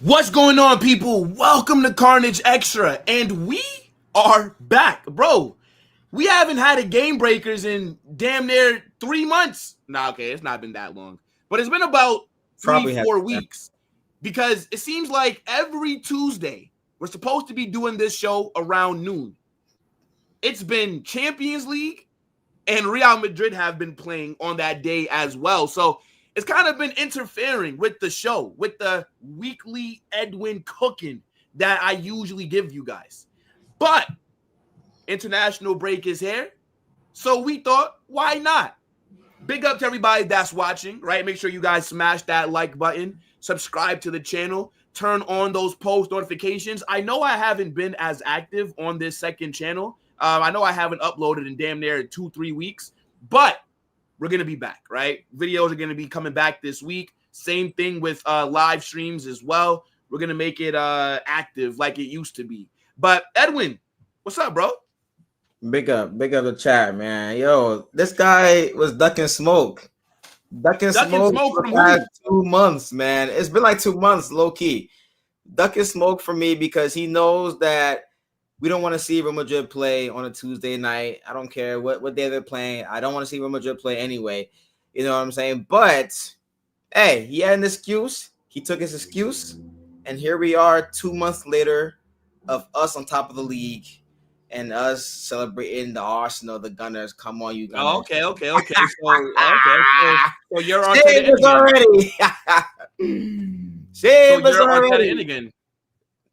What's going on, people? Welcome to Carnage Extra, and we are back, bro. We haven't had a Game Breakers in damn near 3 months. Nah, okay, it's not been that long, but it's been about Probably 4 weeks because it seems like every Tuesday we're supposed to be doing this show around noon. It's been Champions League and Real Madrid have been playing on that day as well, so it's kind of been interfering with the show, with the weekly Edwin cooking that I usually give you guys. But international break is here, so we thought, why not? Big up to everybody that's watching, right? Make sure you guys smash that like button, subscribe to the channel, turn on those post notifications. I know I haven't been as active on this second channel. I know I haven't uploaded in damn near 2-3 weeks, but we're going to be back, right? Videos are going to be coming back this week. Same thing with live streams as well. We're going to make it active like it used to be. But Edwin, what's up, bro? Big up the chat, man. Yo, this guy was ducking smoke. Ducking smoke for the past 2 months, man. It's been like 2 months, low key. Ducking smoke for me because he knows that we don't want to see Real Madrid play on a Tuesday night. I don't care what day they're playing. I don't want to see Real Madrid play anyway. You know what I'm saying? But hey, he had an excuse. He took his excuse, and here we are 2 months later of us on top of the league and us celebrating the Arsenal, the Gunners. Come on, you Gunners. Oh, okay. So you're on already. Shame us already. Again.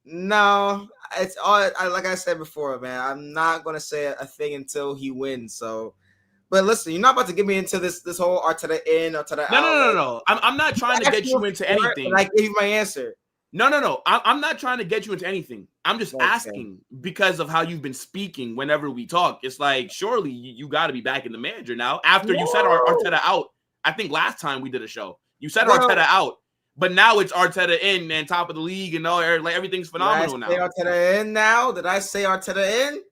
No, it's all like I said before, man. I'm not gonna say a thing until he wins. So, but listen, you're not about to get me into this whole Arteta in, Arteta out. No. I'm not trying to get you into anything. I gave you my answer. No. I'm not trying to get you into anything. I'm just asking because of how you've been speaking whenever we talk. It's like, surely you got to be back in the manager now. After you said Arteta out, I think last time we did a show, you said Arteta out, but now it's Arteta in and top of the league and all, like everything's phenomenal now. Did I say Arteta in now? Did I say Arteta in?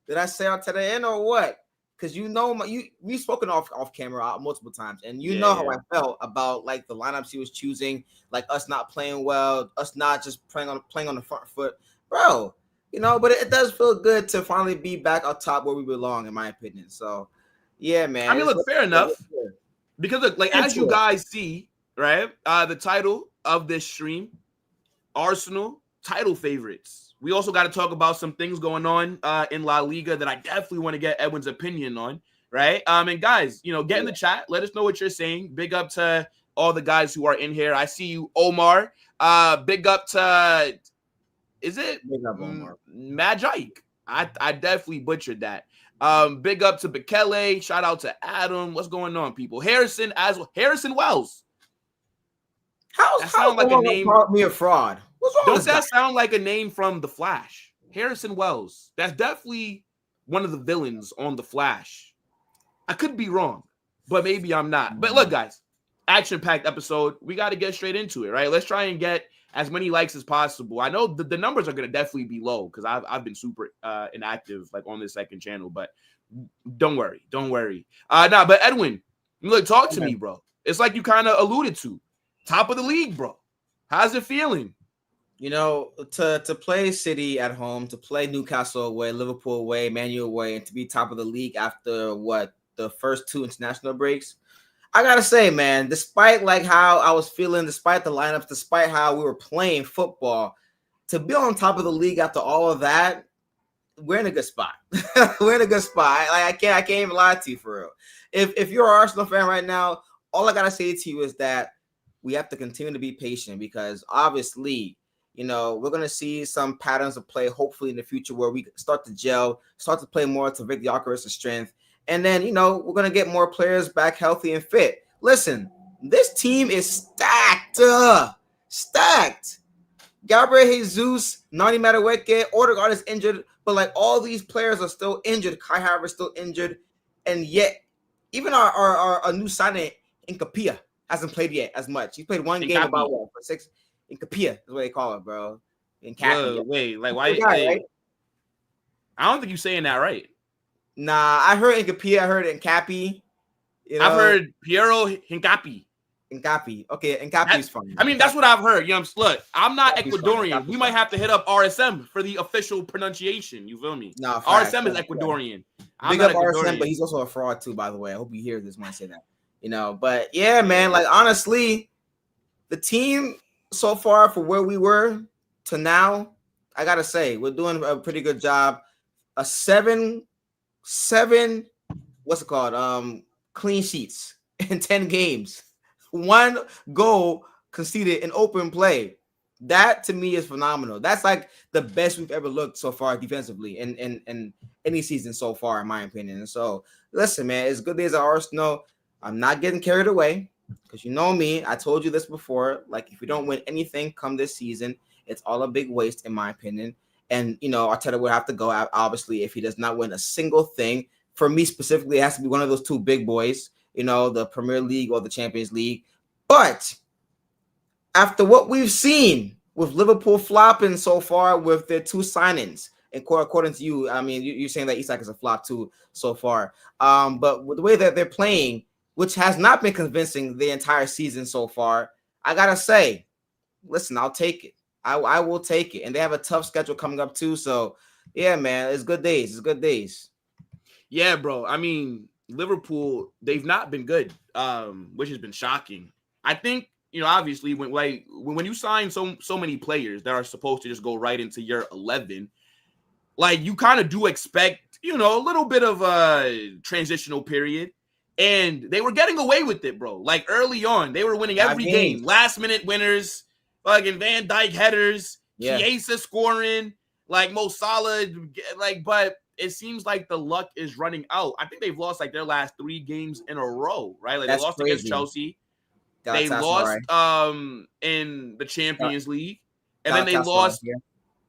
Did I say Arteta in or what? Because we've spoken off camera multiple times, and how I felt about like the lineups he was choosing, like us not playing well, us not just playing on the front foot, bro. But it does feel good to finally be back up top where we belong, in my opinion. So, yeah, man. I mean, look, fair enough. Because look, like as you guys see, right, the title of this stream, Arsenal title favorites. We also got to talk about some things going on in La Liga that I definitely want to get Edwin's opinion on, right? And guys, get in the chat. Let us know what you're saying. Big up to all the guys who are in here. I see you, Omar. Big up to, is it? Big up, Omar. Magic. I definitely butchered that. Big up to Bekele. Shout out to Adam. What's going on, people? Harrison Wells. That sounds like a name. Called me a fraud. Don't that sound like a name from The Flash? Harrison Wells. That's definitely one of the villains on The Flash. I could be wrong, but maybe I'm not. But look, guys, action-packed episode. We got to get straight into it, right? Let's try and get as many likes as possible. I know the numbers are going to definitely be low because I've been super inactive like on this second channel, but don't worry. But Edwin, look, talk to me, bro. It's like you kind of alluded to. Top of the league, bro. How's it feeling? To play City at home, to play Newcastle away, Liverpool away, Man U away, and to be top of the league after the first 2 international breaks. I gotta say, man, despite like how I was feeling, despite the lineups, despite how we were playing football, to be on top of the league after all of that, we're in a good spot. We're in a good spot. Like I can't even lie to you for real. If you're an Arsenal fan right now, all I gotta say to you is that we have to continue to be patient because obviously, we're going to see some patterns of play, hopefully in the future where we start to gel, start to play more to Vic the Ocarus' strength. And then, we're going to get more players back healthy and fit. Listen, this team is stacked. Stacked. Gabriel Jesus, Nani Madueke, Odegaard is injured, but like all these players are still injured. Kai Havertz is still injured. And yet, even our new signing in Capilla hasn't played yet as much. He played one game about for 6. In Capilla is what they call it, bro. In Capilla. Wait, like why? Right? I don't think you're saying that right. Nah, I heard in Capilla, I heard in Cappy. I've heard Piero Hincapi. Ngapi. Okay, Ngapi's fine. I mean, that's what I've heard. You know, look, I'm not Ecuadorian. We might fine. have to hit up RSM for the official pronunciation. You feel me? No, RSM is Ecuadorian. I'm Big not up Ecuadorian. RSM, but he's also a fraud too, by the way. I hope you hear this when I say that. You know, but yeah, man, like honestly, the team so far for where we were to now, I gotta say, we're doing a pretty good job. A seven, what's it called? Clean sheets in 10 games. 1 goal conceded in open play. That to me is phenomenal. That's like the best we've ever looked so far defensively in any season so far, in my opinion. And so, listen, man, it's good days at Arsenal. I'm not getting carried away because you know me. I told you this before. Like, if we don't win anything come this season, it's all a big waste, in my opinion. And, you know, Arteta would have to go out, obviously, if he does not win a single thing. For me specifically, it has to be one of those 2 big boys, you know, the Premier League or the Champions League. But after what we've seen with Liverpool flopping so far with their 2 signings, and according to you, I mean, you're saying that Isak is a flop too so far. But with the way that they're playing, which has not been convincing the entire season so far, I gotta say, listen, I'll take it. I will take it. And they have a tough schedule coming up too. So yeah, man, it's good days. It's good days. Yeah, bro. I mean, Liverpool, they've not been good, which has been shocking. I think, you know, obviously when you sign so many players that are supposed to just go right into year 11, like you kind of do expect, you know, a little bit of a transitional period. And they were getting away with it, bro. Like early on, they were winning every game. Last minute winners, fucking Van Dijk headers, Chiesa scoring, like Mo Salah, like, but it seems like the luck is running out. I think they've lost like their last 3 games in a row, right? Like That's they lost crazy. against Chelsea. They lost in the Champions League. And then they lost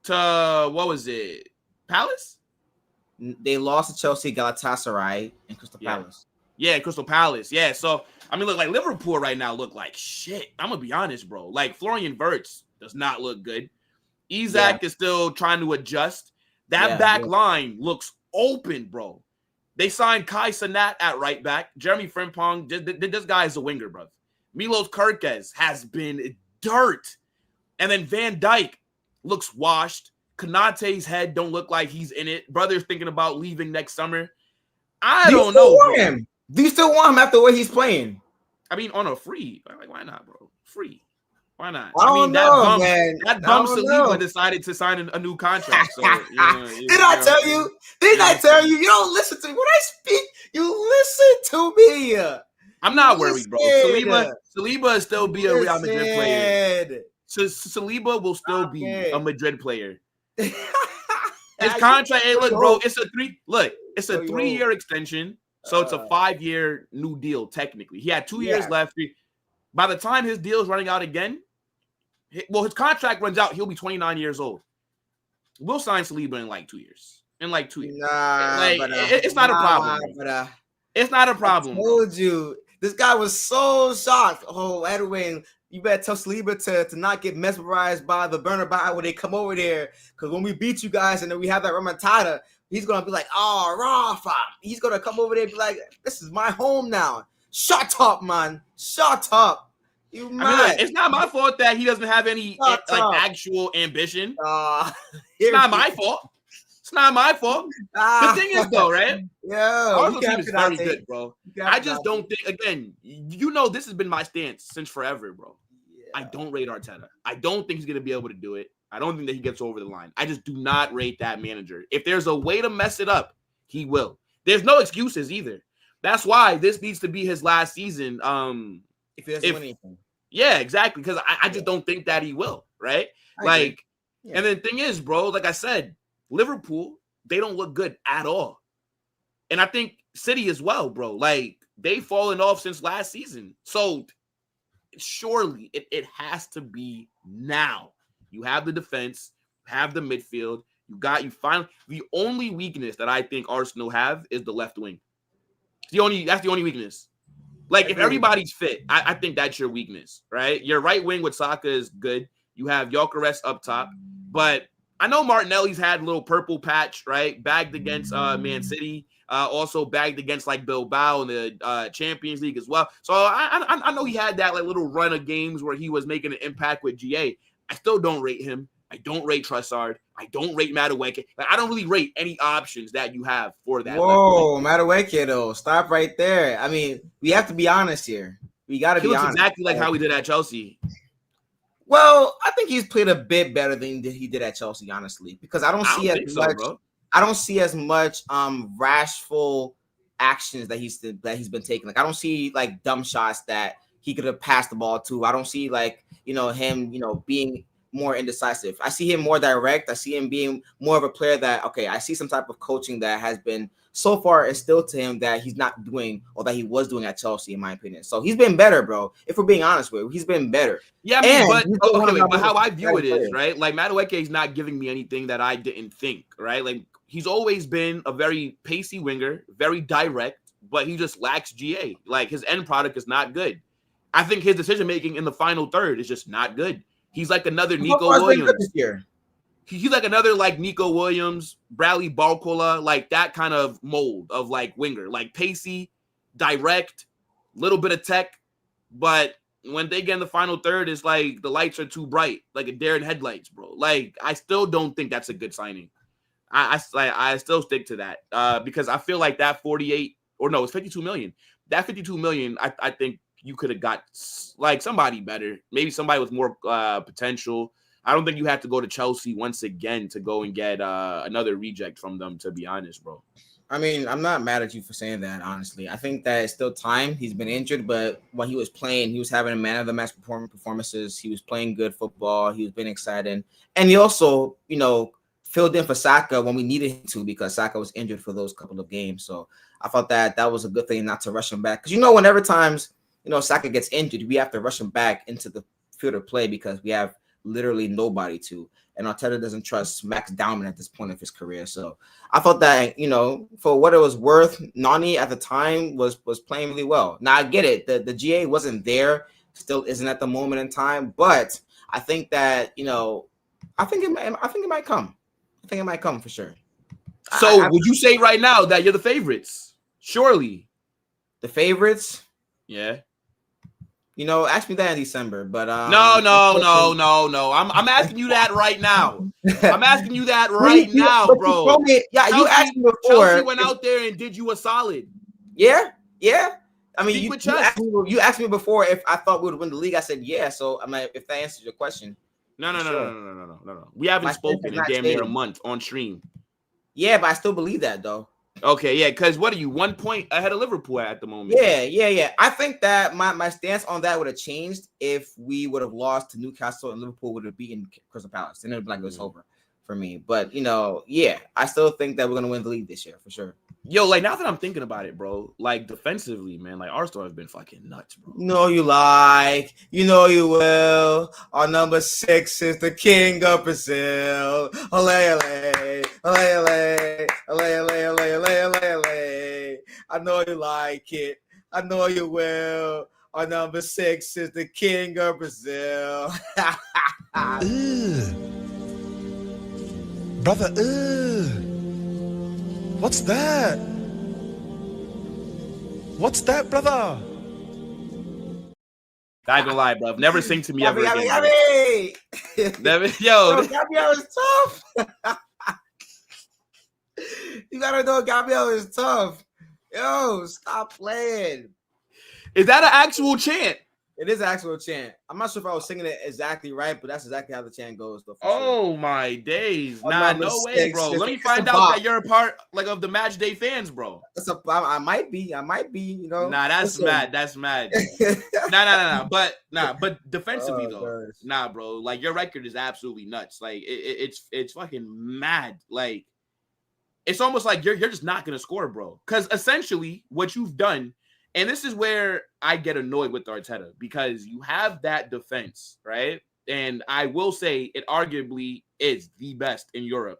to, what was it? Palace? They lost to Chelsea, Galatasaray, and Crystal Palace. Yeah, Crystal Palace. Yeah, so, I mean, look, like Liverpool right now look like shit. I'm going to be honest, bro. Like, Florian Wirtz does not look good. Isak is still trying to adjust. That back line looks open, bro. They signed Kai Sanat at right back. Jeremy Frimpong, this guy is a winger, bro. Milos Kerkez has been dirt. And then Van Dijk looks washed. Konate's head don't look like he's in it. Brother's thinking about leaving next summer. I don't know, bro. Do you still want him after the way he's playing? I mean, on a free. Like, why not, bro? Free. Why not? I mean, that bum Saliba decided to sign a new contract. So, Did I tell you? Didn't I tell you? You don't listen to me. When I speak, you listen to me. I'm not worried, bro. Saliba will still be a Real Madrid player. So Saliba will still be a Madrid player. His contract, hey, look, bro, it's a 3-year extension. So it's a 5-year new deal, technically. He had 2 years left. By the time his deal is running out again, his contract runs out, he'll be 29 years old. We'll sign Saliba in like 2 years. It's not a problem. It's not a problem. I told you. This guy was so shocked. Oh, Edwin, you better tell Saliba to not get mesmerized by the Bernabeu when they come over there. Because when we beat you guys and then we have that remontada, he's going to be like, oh, Rafa. He's going to come over there and be like, this is my home now. Shut up, man. Shut up. You mad. I mean, it's not my fault that he doesn't have any actual ambition. It's not my fault. It's not my fault. The thing is, though, right? Our team is very good, bro. I just don't think, again, you know, this has been my stance since forever, bro. Yeah. I don't rate Arteta. I don't think he's going to be able to do it. I don't think that he gets over the line. I just do not rate that manager. If there's a way to mess it up, he will. There's no excuses either. That's why this needs to be his last season. If he doesn't win anything. Yeah, exactly. Because I just don't think that he will, right? And then the thing is, bro, like I said, Liverpool, they don't look good at all. And I think City as well, bro. Like, they've fallen off since last season. So, surely it has to be now. You have the defense, have the midfield. You finally. The only weakness that I think Arsenal have is the left wing. That's the only weakness. Like, if everybody's fit, I think that's your weakness, right? Your right wing with Saka is good. You have Gyökeres up top. But I know Martinelli's had a little purple patch, right? Bagged against Man City. Also bagged against like Bilbao in the Champions League as well. So I know he had that like little run of games where he was making an impact with GA. I still don't rate him. I don't rate Trossard. I don't rate Madueke. Like, I don't really rate any options that you have for that. Whoa, Madueke though. Stop right there. I mean, we have to be honest here. We got to be honest. Exactly like how we did at Chelsea. Well, I think he's played a bit better than he did at Chelsea, honestly, because I don't see as much. I don't see as much rashful actions that he's been taking. Like I don't see like dumb shots that he could have passed the ball to. I don't see like him being more indecisive. I see him more direct. I see him being more of a player that, okay, I see some type of coaching that has been so far instilled to him that he's not doing or that he was doing at Chelsea, in my opinion. So he's been better, bro. If we're being honest with you, he's been better. Yeah, I mean, but how I view it is, right? Like Madueke is not giving me anything that I didn't think, right? Like he's always been a very pacey winger, very direct, but he just lacks GA. Like his end product is not good. I think his decision making in the final third is just not good. He's like another Nico Williams. This year. He's like another like Nico Williams, Bradley Barcola, like that kind of mold of like winger, like pacey, direct, little bit of tech, but when they get in the final third, it's like the lights are too bright, like a deer in headlights, bro. Like I still don't think that's a good signing. I still stick to that because I feel like that 52 million. That 52 million, I think you could have got like somebody better, maybe somebody with more potential. I don't think you have to go to Chelsea once again to go and get another reject from them, to be honest, bro. I mean, I'm not mad at you for saying that, honestly. I think that it's still time. He's been injured, but when he was playing, he was having a man of the match performances. He was playing good football. He was been exciting. And he also, filled in for Saka when we needed him to, because Saka was injured for those couple of games. So I thought that was a good thing not to rush him back. Because, whenever times, Saka gets injured, we have to rush him back into the field of play because we have literally nobody to. And Arteta doesn't trust Max Dowman at this point of his career. So I thought that, for what it was worth, Nani at the time was playing really well. Now I get it. The GA wasn't there, still isn't at the moment in time, but I think that, I think it might come. I think it might come for sure. So would you say right now that you're the favorites? Surely. The favorites? Yeah. Ask me that in December, but no. I'm asking you that right now. I'm asking you that right now, bro. You asked me before. Chelsea went out there and did you a solid. Yeah. I mean, you asked me before if I thought we would win the league. I said yeah. So I mean, if that answers your question. No. We haven't spoken in damn near a month on stream. Yeah, but I still believe that though. Okay, yeah, because what are you, 1 point ahead of Liverpool at the moment? Yeah. I think that my stance on that would have changed if we would have lost to Newcastle and Liverpool would have beaten Crystal Palace. And it would be like it was over for me. But, I still think that we're going to win the league this year for sure. Yo, like now that I'm thinking about it, bro, like defensively, man, like Arsenal has been fucking nuts, bro. You will. Our number 6 is the king of Brazil. Ole. I know you like it. I know you will. Our number 6 is the king of Brazil. Brother, what's that? What's that, brother? I ain't gonna lie, bro. Never sing to me ever again. Never, Gabriel is tough. You gotta know Gabriel is tough. Yo, stop playing. Is that an actual chant? It is an actual chant. I'm not sure if I was singing it exactly right, but that's exactly how the chant goes. Though, oh, sure. My days. Nah, no way, bro. Let me find out that you're a part of the match day fans, bro. I might be, Nah, that's mad. That's mad. Nah. But defensively, though. Gosh. Nah, bro. Like, your record is absolutely nuts. Like, it's fucking mad. Like, it's almost like you're just not going to score, bro. Because essentially, what you've done, and this is where I get annoyed with Arteta, because you have that defense, right? And I will say it arguably is the best in Europe.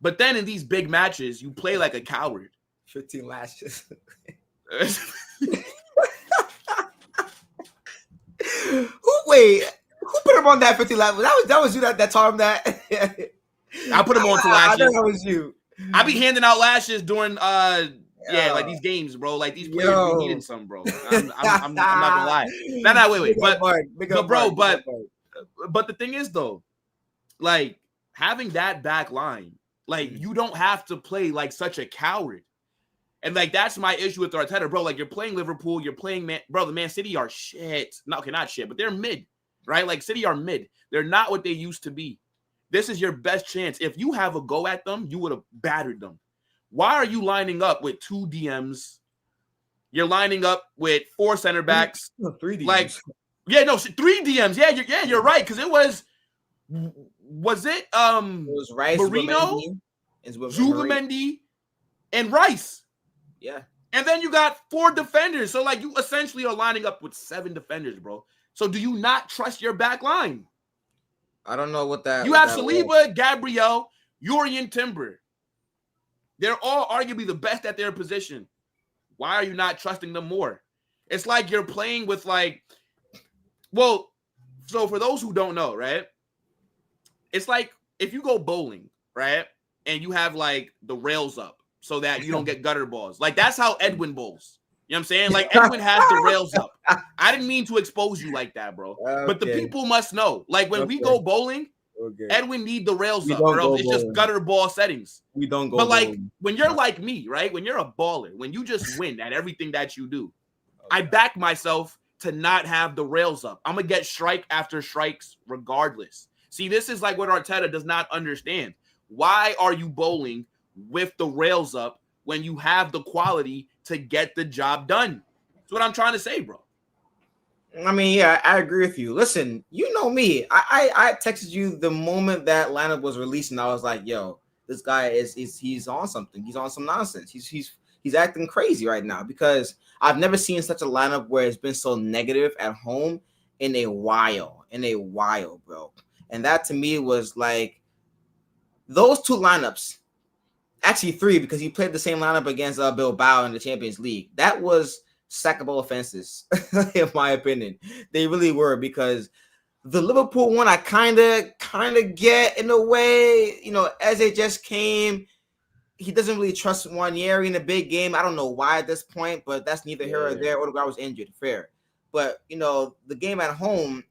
But then in these big matches, you play like a coward. 15 lashes. Who put him on that 15 lashes? That was you that taught him that. I put him on to lashes. I know that was you. I be handing out lashes during like these games, bro. Like these players be needing some, bro. I'm not gonna lie. No, wait. But the thing is though, like having that back line, like you don't have to play like such a coward. And like that's my issue with Arteta, bro. Like you're playing Liverpool, you're playing the Man City are shit. No, okay, not shit, but they're mid, right? Like City are mid. They're not what they used to be. This is your best chance. If you have a go at them, you would have battered them. Why are you lining up with 2 DMs? You're lining up with 4 center backs. 3 DMs. Like, 3 DMs. Yeah, you're right. Because it was it was Rice, Marino, Zubimendi, and Rice. Yeah. And then you got 4 defenders. So like you essentially are lining up with 7 defenders, bro. So do you not trust your back line? I don't know what that. You have Saliba, Gabriel, Urian Timber. They're all arguably the best at their position. Why are you not trusting them more? It's like you're playing with so for those who don't know, right? It's like if you go bowling, right? And you have like the rails up so that you don't get gutter balls. Like that's how Edwin bowls. You know what I'm saying? Like Edwin has the rails up. I didn't mean to expose you like that, bro. Okay. But the people must know. Like when we go bowling, Edwin need the rails up, or else it's just gutter ball settings. We don't go. But like when you're like me, right? When you're a baller, when you just win at everything that you do, I back myself to not have the rails up. I'm gonna get strike after strikes regardless. See, this is like what Arteta does not understand. Why are you bowling with the rails up when you have the quality to get the job done? That's what I'm trying to say, bro. I mean, yeah, I agree with you. Listen, you know me. I texted you the moment that lineup was released, and I was like, "Yo, this guy he's on something. He's on some nonsense. He's acting crazy right now because I've never seen such a lineup where it's been so negative at home in a while, bro." And that to me was like those 2 lineups, actually 3 because he played the same lineup against Bilbao in the Champions League. That was sackable offenses, in my opinion. They really were, because the Liverpool one I kind of get in a way. You know, Eze just came. He doesn't really trust Nwaneri in a big game. I don't know why at this point, but that's neither here or there. Odegaard was injured, fair. But, you know, the game at home,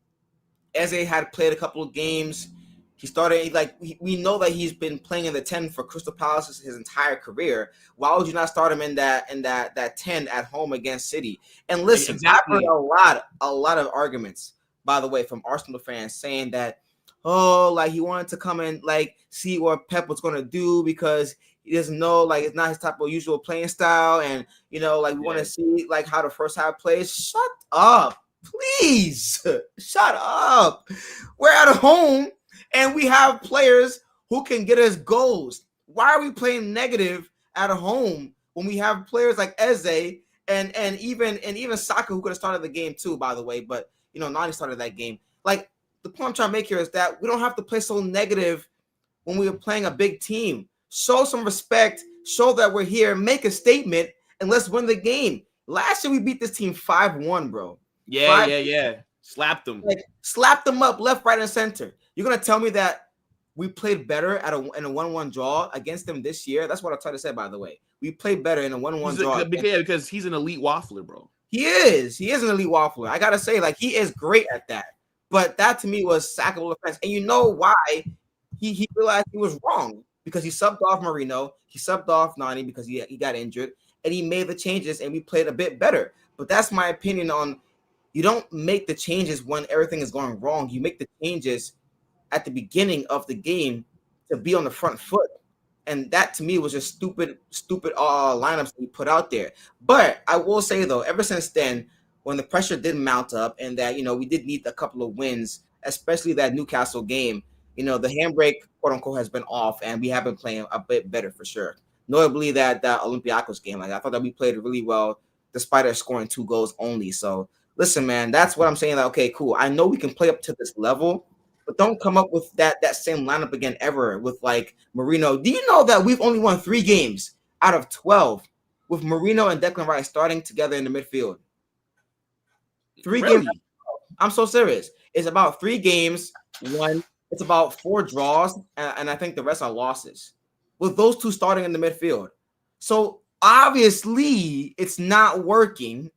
Eze had played a couple of games. He started, like, we know that he's been playing in the 10 for Crystal Palace his entire career. Why would you not start him in that 10 at home against City? And listen, exactly. I've heard a lot of arguments, by the way, from Arsenal fans saying that, like he wanted to come and like see what Pep was going to do because he doesn't know, like it's not his type of usual playing style, and you know, like we want to see like how the first half plays. Shut up, please. Shut up. We're at home. And we have players who can get us goals. Why are we playing negative at home when we have players like Eze and even Saka, who could have started the game too, by the way, but you know, Nani started that game. Like the point I'm trying to make here is that we don't have to play so negative when we are playing a big team. Show some respect, show that we're here, make a statement, and let's win the game. Last year we beat this team 5-1, bro. Yeah. Slapped them. Like, slapped them up left, right, and center. You're gonna tell me that we played better in a 1-1 draw against them this year? That's what I tried to say, by the way. We played better in a 1-1 draw. Because he's an elite waffler, bro. He is an elite waffler. I gotta say, like, he is great at that. But that to me was sackable offense. And you know why he realized he was wrong? Because he subbed off Marino, he subbed off Nani because he got injured, and he made the changes and we played a bit better. But that's my opinion on, you don't make the changes when everything is going wrong. You make the changes at the beginning of the game to be on the front foot. And that to me was just stupid lineups that he put out there. But I will say though, ever since then, when the pressure did mount up and that, you know, we did need a couple of wins, especially that Newcastle game, you know, the handbrake, quote unquote, has been off and we have been playing a bit better for sure. Notably that Olympiacos game, like I thought that we played really well despite us scoring 2 goals only. So listen, man, that's what I'm saying. Like, okay, cool. I know we can play up to this level, but don't come up with that same lineup again ever with like Marino. Do you know that we've only won 3 games out of 12 with Marino and Declan Rice starting together in the midfield? 3 games. I'm so serious. It's about 3 games. It's about 4 draws, and I think the rest are losses. with those two starting in the midfield. So obviously it's not working.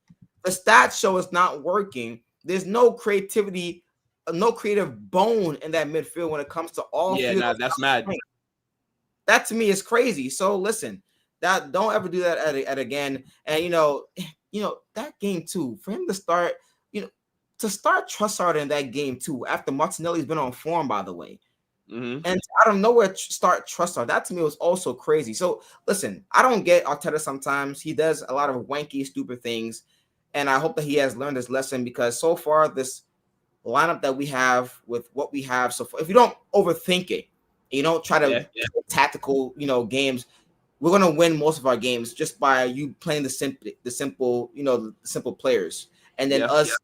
The stats show it's not working. There's no creativity, no creative bone in that midfield when it comes to all. Yeah, nah, that's mad. That to me is crazy. So listen, that don't ever do that at again. And you know that game too, for him to start, to start Trossard in that game too, after Martinelli's been on form, by the way. Mm-hmm. And out of nowhere, start Trossard. That to me was also crazy. So listen, I don't get Arteta sometimes. He does a lot of wanky, stupid things. And I hope that he has learned his lesson, because so far this lineup that we have with what we have so far, if you don't overthink it, you don't try to tactical, games, we're gonna win most of our games just by you playing the simple players, and then us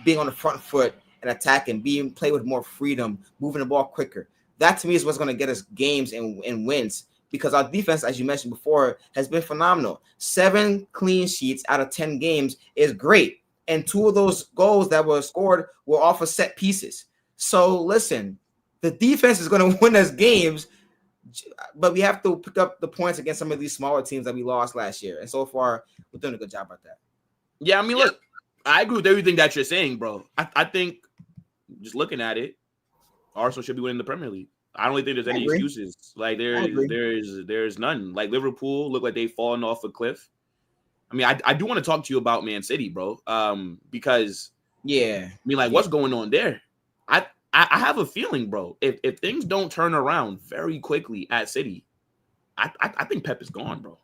being on the front foot and attacking, play with more freedom, moving the ball quicker. That to me is what's gonna get us games and wins, because our defense, as you mentioned before, has been phenomenal. 7 clean sheets out of 10 games is great, and 2 of those goals that were scored were off of set pieces. So listen, the defense is going to win us games, but we have to pick up the points against some of these smaller teams that we lost last year. And so far, we're doing a good job at that. Yeah, I mean, look, I agree with everything that you're saying, bro. I think just looking at it, Arsenal should be winning the Premier League. I don't really think there's any excuses. Like there's none. Like Liverpool look like they've fallen off a cliff. I mean, I do want to talk to you about Man City, bro. Because what's going on there? I have a feeling, bro. If things don't turn around very quickly at City, I think Pep is gone, bro.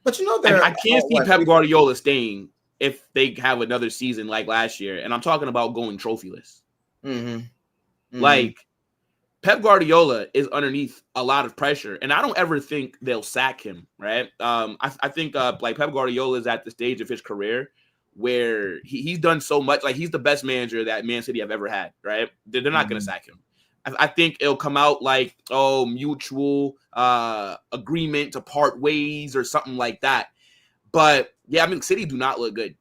But I can't see Pep Guardiola staying if they have another season like last year. And I'm talking about going trophyless. Like Pep Guardiola is underneath a lot of pressure, and I don't ever think they'll sack him, right? I think like Pep Guardiola is at the stage of his career where he's done so much. Like he's the best manager that Man City have ever had, right? They're not going to sack him. I think it'll come out like, mutual agreement to part ways or something like that. But yeah, I mean, City do not look good.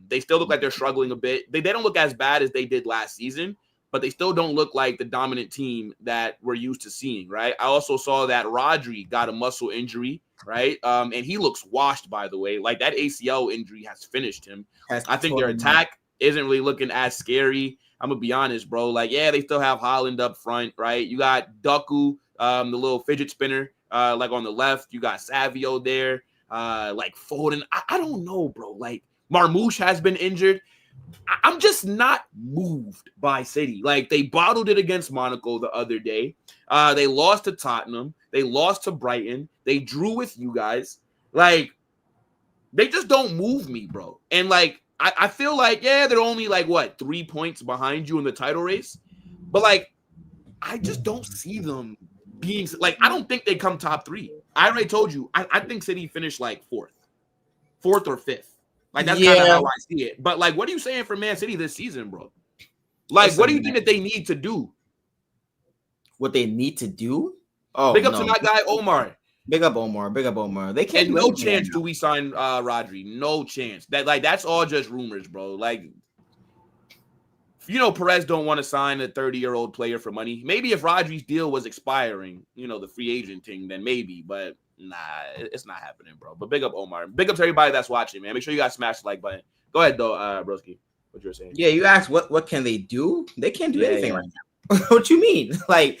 They still look like they're struggling a bit. They don't look as bad as they did last season, but they still don't look like the dominant team that we're used to seeing, right? I also saw that Rodri got a muscle injury, right? And he looks washed, by the way. Like that ACL injury has finished him. I think their attack isn't really looking as scary. I'm going to be honest, bro. Like, yeah, they still have Haaland up front, right? You got Doku, the little fidget spinner, like on the left. You got Savio there, like Foden. I don't know, bro. Like Marmoush has been injured. I'm just not moved by City. Like they bottled it against Monaco the other day. They lost to Tottenham. They lost to Brighton. They drew with you guys. Like they just don't move me, bro. And like I feel like they're only like 3 points behind you in the title race, but like I just don't see them being like I don't think they come top 3. I already told you. I think City finished like fourth or 5th. Like, that's kind of how I see it. But, like, what are you saying for Man City this season, bro? Like, what do you think that they need to do? What they need to do? Big up to my guy, Omar. Big up Omar. They can't. And no chance do we sign Rodri. No chance. That's all just rumors, bro. Like, Perez don't want to sign a 30-year-old player for money. Maybe if Rodri's deal was expiring, the free agent thing, then maybe. But nah, it's not happening, bro. But big up Omar. Big up to everybody that's watching, man. Make sure you guys smash the like button. Go ahead, though, broski. What you were saying? Yeah, you asked what can they do? They can't do anything right now. What you mean? Like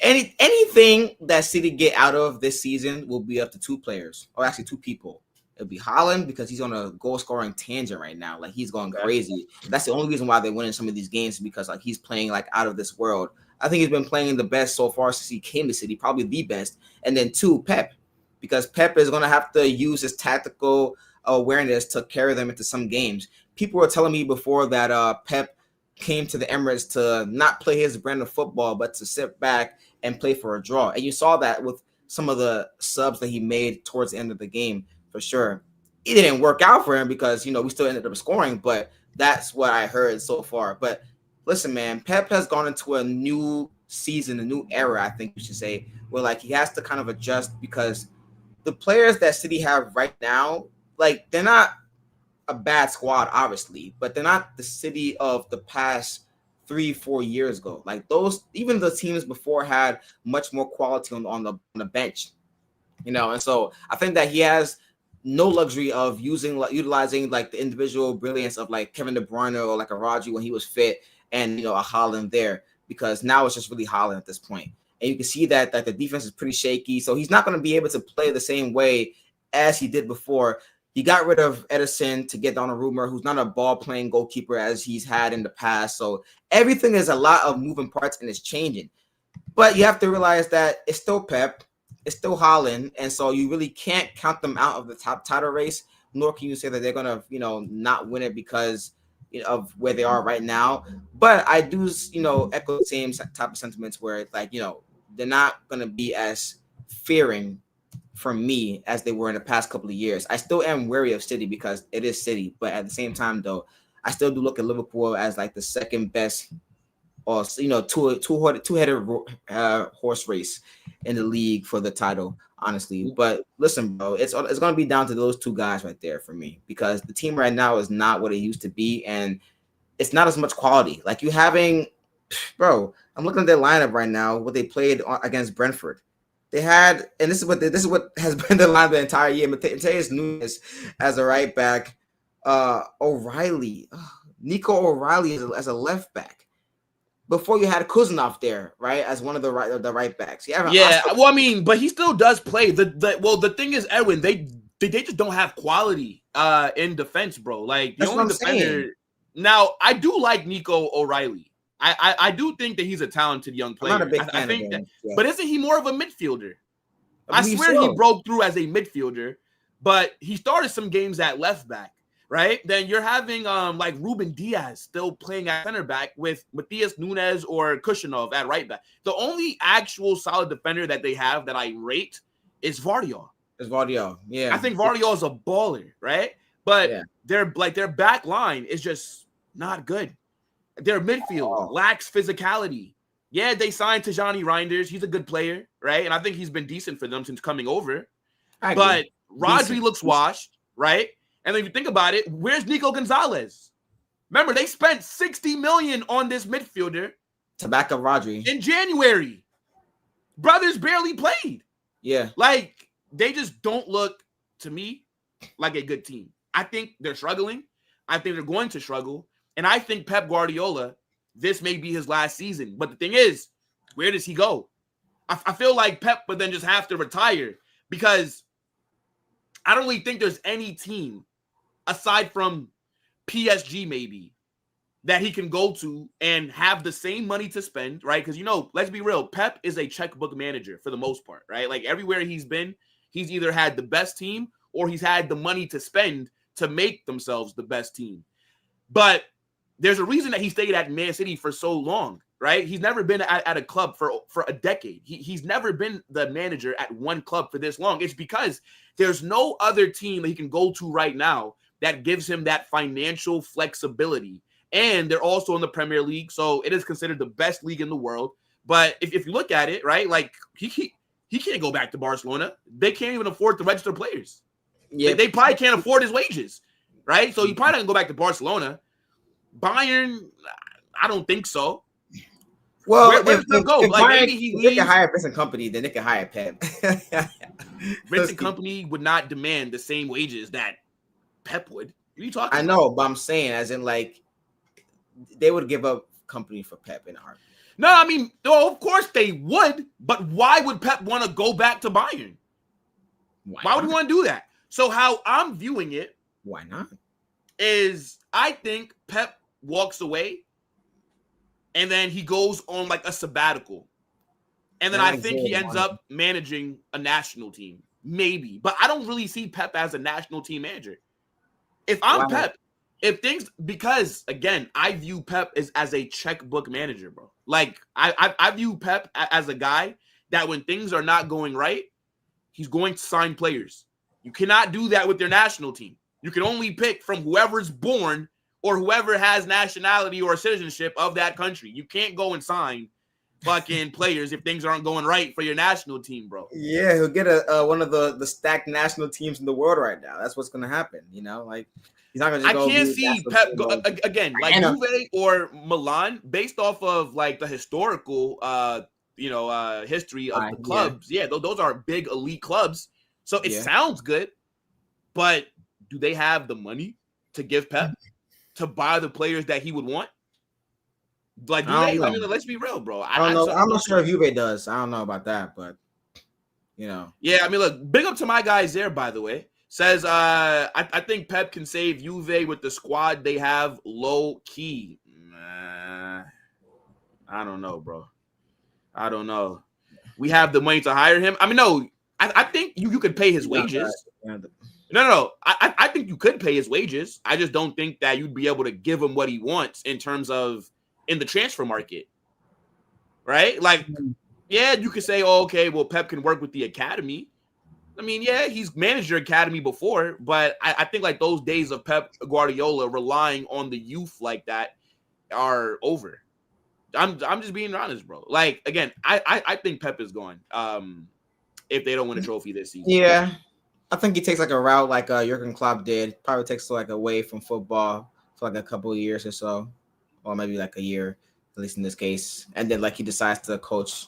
anything that City get out of this season will be up to 2 players, or actually 2 people. It'll be Haaland, because he's on a goal-scoring tangent right now. Like he's going crazy. That's the only reason why they're winning some of these games, because like he's playing like out of this world. I think he's been playing the best so far since he came to City, probably the best. And then 2, Pep. Because Pep is going to have to use his tactical awareness to carry them into some games. People were telling me before that Pep came to the Emirates to not play his brand of football, but to sit back and play for a draw. And you saw that with some of the subs that he made towards the end of the game, for sure. It didn't work out for him because, we still ended up scoring, but that's what I heard so far. But listen, man, Pep has gone into a new season, a new era, I think you should say, where like he has to kind of adjust, because the players that City have right now, like they're not a bad squad, obviously, but they're not the City of the past 3-4 years ago. Like those, even the teams before had much more quality on the bench, and so I think that he has no luxury of utilizing like the individual brilliance of like Kevin De Bruyne or like a Rodri when he was fit, and a Haaland there, because now it's just really Haaland at this point. And you can see that the defense is pretty shaky, so he's not going to be able to play the same way as he did before. He got rid of Ederson to get Donnarumma, who's not a ball-playing goalkeeper as he's had in the past. So everything is a lot of moving parts and it's changing. But you have to realize that it's still Pep, it's still Haaland, and so you really can't count them out of the top title race, nor can you say that they're going to, not win it because of where they are right now. But I do, echo the same type of sentiments where it's like, they're not going to be as fearing from me as they were in the past couple of years. I still am wary of City because it is City, but at the same time, though, I still do look at Liverpool as like the second best, or two-headed horse race in the league for the title, honestly. But listen, bro, it's going to be down to those two guys right there for me, because the team right now is not what it used to be, and it's not as much quality. Like you having, bro, I'm looking at their lineup right now, what they played against Brentford. They had, and this is what has been the line the entire year. Mateus Nunes as a right back, Nico O'Reilly as a left back. Before you had Kuzanov there, right, as one of the right backs. But he still does play. The thing is, Edwin, they just don't have quality in defense, bro. Like the only defender. Saying. Now, I do like Nico O'Reilly. I do think that he's a talented young player. I'm not a big fan I think of him. that, but isn't he more of a midfielder? I swear he broke through as a midfielder, but he started some games at left back, right? Then you're having like Ruben Diaz still playing at center back with Mateus Nunes or Kushinov at right back. The only actual solid defender that they have that I rate is Vardiol. Yeah. I think Vardiol is a baller, right? But their back line is just not good. Their midfield lacks physicality. Yeah, they signed Tijani Reinders. He's a good player, right? And I think he's been decent for them since coming over. But Rodri looks washed, right? And then if you think about it, where's Nico Gonzalez? Remember, they spent $60 million on this midfielder to back up Rodri in January. Brothers barely played. Yeah. Like, they just don't look, to me, like a good team. I think they're struggling. I think they're going to struggle. And I think Pep Guardiola, this may be his last season. But the thing is, where does he go? I feel like Pep would then just have to retire, because I don't really think there's any team aside from PSG maybe that he can go to and have the same money to spend, right? Because, let's be real, Pep is a checkbook manager for the most part, right? Like everywhere he's been, he's either had the best team or he's had the money to spend to make themselves the best team. But there's a reason that he stayed at Man City for so long, right? He's never been at a club for a decade. He's never been the manager at one club for this long. It's because there's no other team that he can go to right now that gives him that financial flexibility. And they're also in the Premier League, so it is considered the best league in the world. But if you look at it, right, like he can't go back to Barcelona. They can't even afford to register players. Yeah, they probably can't afford his wages, right? So he probably doesn't go back to Barcelona. Bayern, I don't think so. Well, where's Pep go? If like maybe he leaves. They can hire Vincent Company, then they can hire Pep. Vincent Company would not demand the same wages that Pep would. What are you talking about? I know, but I'm saying, as in, like, they would give up Company for Pep in a heartbeat. No, I mean, of course they would, but why would Pep want to go back to Bayern? Why would he want to do that? So how I'm viewing it, why not? Is I think Pep walks away and then he goes on like a sabbatical. And then I think he ends up managing a national team. Maybe. But I don't really see Pep as a national team manager. If I'm Pep, because again, I view Pep as a checkbook manager, bro. Like I view Pep as a guy that when things are not going right, he's going to sign players. You cannot do that with your national team. You can only pick from whoever's born or whoever has nationality or citizenship of that country. You can't go and sign fucking players if things aren't going right for your national team, bro. Yeah, he'll get one of the stacked national teams in the world right now. That's what's going to happen, like. He's not gonna I just go. can't see Pep again, like Juve or Milan, based off of like the historical, history of the clubs. Yeah, those are big elite clubs. So it sounds good, but do they have the money to give Pep to buy the players that he would want? Like, do they? I mean, let's be real, bro. I don't know. I'm not sure if Juve does. I don't know about that, but Yeah, I mean, look, big up to my guys there, by the way. Says, I think Pep can save Juve with the squad they have low key. I don't know, bro. I don't know. We have the money to hire him. I mean, no, I think you could pay his wages. No. I think you could pay his wages. I just don't think that you'd be able to give him what he wants in terms of in the transfer market. Right? Like, yeah, you could say, oh, okay, well, Pep can work with the academy. I mean, yeah, he's managed your academy before, but I think like those days of Pep Guardiola relying on the youth like that are over. I'm just being honest, bro. Like, again, I think Pep is gone if they don't win a trophy this season. Yeah, I think he takes like a route like Jurgen Klopp did. Probably takes like away from football for like a couple of years or so, or maybe like a year, at least in this case, and then like he decides to coach.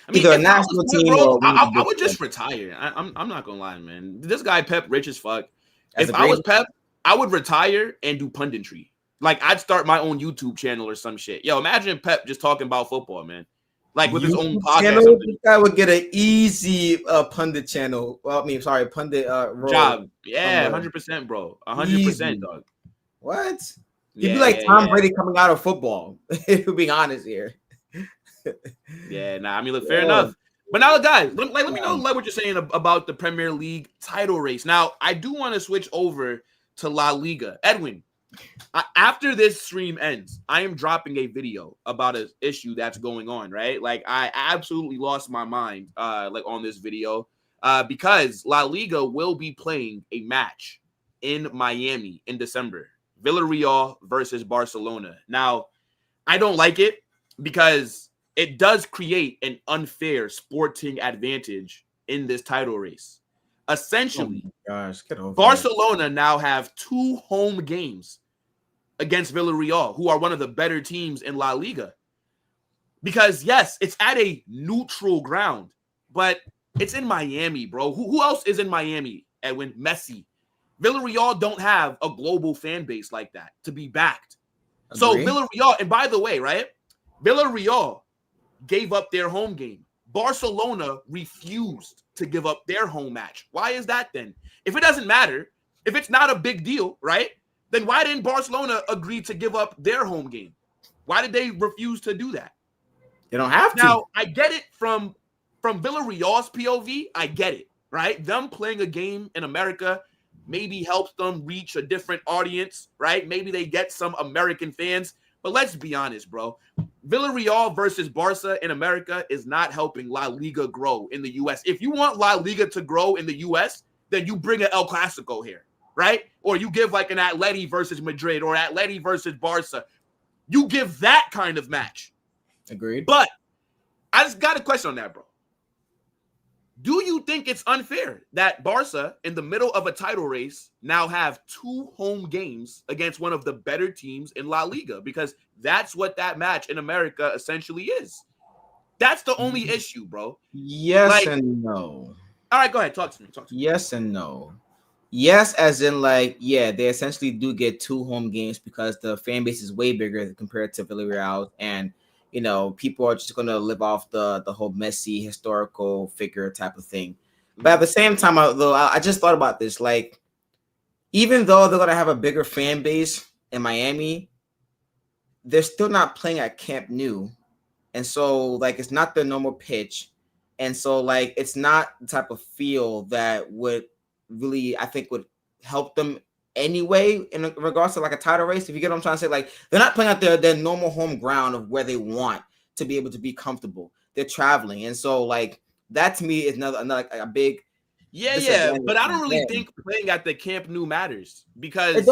I mean, either a national team, bro, I would just retire. I'm not gonna lie, man. This guy Pep rich as fuck. If I was Pep, I would retire and do punditry. Like I'd start my own YouTube channel or some shit. Yo, imagine Pep just talking about football, man. Like with his own podcast. This guy would get an easy pundit channel. Well, I mean, sorry, pundit job. Yeah, 100%, bro. 100%, dog. What? He'd be like Tom Brady coming out of football. If we're being honest here. Yeah, I mean, look, fair enough. But now, guys, let me know like what you're saying about the Premier League title race. Now, I do want to switch over to La Liga. Edwin, after this stream ends, I am dropping a video about an issue that's going on, right? Like, I absolutely lost my mind, on this video, because La Liga will be playing a match in Miami in December. Villarreal versus Barcelona. Now, I don't like it because it does create an unfair sporting advantage in this title race. Essentially, Barcelona now have 2 home games against Villarreal, who are one of the better teams in La Liga. Because, yes, it's at a neutral ground, but it's in Miami, bro. Who else is in Miami, Edwin? Messi. Villarreal don't have a global fan base like that to be backed. Agreed. So Villarreal, and by the way, right, Villarreal gave up their home game. Barcelona refused to give up their home match. Why is that then? If it doesn't matter, if it's not a big deal, right, then why didn't Barcelona agree to give up their home game? Why did they refuse to do that? They don't have to. Now, I get it from Villarreal's POV. I get it, right? Them playing a game in America maybe helps them reach a different audience, right? Maybe they get some American fans. But let's be honest, bro. Villarreal versus Barca in America is not helping La Liga grow in the U.S. If you want La Liga to grow in the U.S., then you bring an El Clasico here, right? Or you give like an Atleti versus Madrid or Atleti versus Barca. You give that kind of match. Agreed. But I just got a question on that, bro. Do you think it's unfair that Barca, in the middle of a title race, now have 2 home games against one of the better teams in La Liga? Because that's what that match in America essentially is. That's the only issue, bro. Yes and no. All right, go ahead. Talk to me. Yes and no. Yes, as in they essentially do get 2 home games because the fan base is way bigger compared to Villarreal, and people are just going to live off the whole Messi historical figure type of thing. But at the same time, I just thought about this. Like, even though they're going to have a bigger fan base in Miami, they're still not playing at Camp Nou. And so, it's not their normal pitch. And so, it's not the type of feel that would really, I think, would help them anyway in regards to a title race. If you get what I'm trying to say, they're not playing at their normal home ground of where they want to be able to be comfortable. They're traveling, and so that to me is another a big but I don't really think playing at the Camp Nou matters, because it